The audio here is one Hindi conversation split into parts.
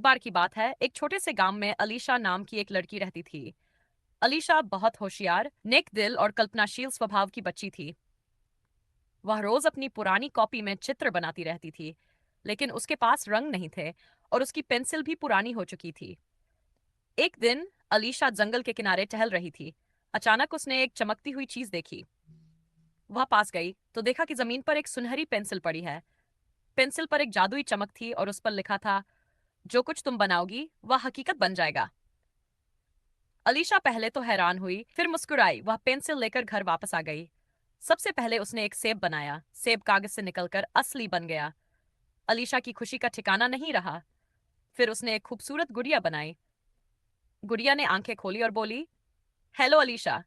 बार की बात है, एक छोटे से गांव में अलीशा नाम की एक लड़की रहती थी। अलीशा बहुत होशियार, नेक दिल और कल्पनाशील स्वभाव की बच्ची थी। वह रोज अपनी पुरानी कॉपी में चित्र बनाती रहती थी, लेकिन उसके पास रंग नहीं थे और उसकी पेंसिल भी पुरानी हो चुकी थी। एक दिन अलीशा जंगल के किनारे टहल रही थी। अचानक उसने एक चमकती हुई चीज देखी। वह पास गई तो देखा कि जमीन पर एक सुनहरी पेंसिल पड़ी है। पेंसिल पर एक जादुई चमक थी और उस पर लिखा था, जो कुछ तुम बनाओगी वह हकीकत बन जाएगा। अलीशा पहले तो हैरान हुई, फिर मुस्कुराई। वह पेंसिल लेकर घर वापस आ गई। सबसे पहले उसने एक सेब बनाया। सेब कागज से निकलकर असली बन गया। अलीशा की खुशी का ठिकाना नहीं रहा। फिर उसने एक खूबसूरत गुड़िया बनाई। गुड़िया ने आंखें खोली और बोली, हेलो अलीशा।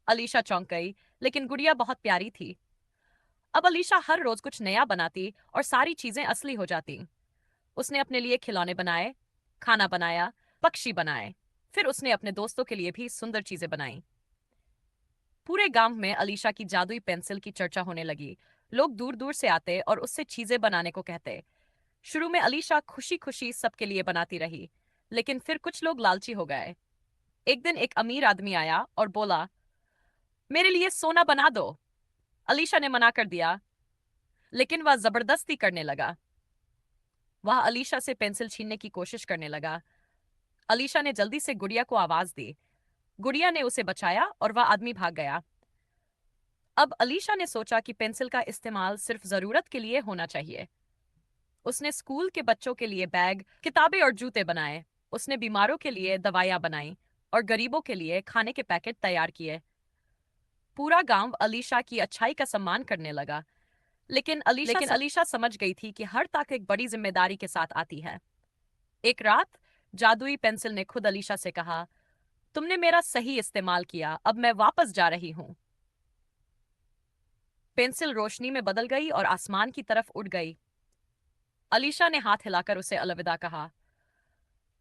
अलीशा चौंक गई, लेकिन गुड़िया बहुत प्यारी थी। अब अलीशा हर रोज कुछ नया बनाती और सारी चीजें असली हो जाती। उसने अपने लिए खिलौने बनाए, खाना बनाया, पक्षी बनाए। फिर उसने अपने दोस्तों के लिए भी सुंदर चीजें बनाई। पूरे गांव में अलीशा की जादुई पेंसिल की चर्चा होने लगी। लोग दूर दूर से आते और उससे चीजें बनाने को कहते। शुरू में अलीशा खुशी खुशी सबके लिए बनाती रही, लेकिन फिर कुछ लोग लालची हो गए। एक दिन एक अमीर आदमी आया और बोला, मेरे लिए सोना बना दो। अलीशा ने मना कर दिया, लेकिन वह जबरदस्ती करने लगा। वह अलीशा से पेंसिल छीनने की कोशिश करने लगा। अलीशा ने जल्दी से गुड़िया को आवाज दी। गुड़िया ने उसे बचाया और वह आदमी भाग गया। अब अलीशा ने सोचा कि पेंसिल का इस्तेमाल सिर्फ जरूरत के लिए होना चाहिए। उसने स्कूल के बच्चों के लिए बैग, किताबें और जूते बनाए। उसने बीमारों के लिए दवाइयां बनाई और गरीबों के लिए खाने के पैकेट तैयार किए। पूरा गांव अलीशा की अच्छाई का सम्मान करने लगा। लेकिन अलीशा समझ गई थी कि हर ताकत एक बड़ी जिम्मेदारी के साथ आती है। एक रात जादुई पेंसिल ने खुद अलीशा से कहा, तुमने मेरा सही इस्तेमाल किया, अब मैं वापस जा रही हूं। पेंसिल रोशनी में बदल गई और आसमान की तरफ उड़ गई। अलीशा ने हाथ हिलाकर उसे अलविदा कहा।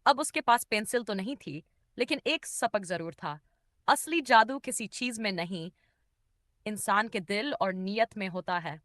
अब उसके पास पेंसिल तो नहीं थी, लेकिन एक सबक जरूर था। असली जादू किसी चीज में नहीं, इंसान के दिल और नीयत में होता है।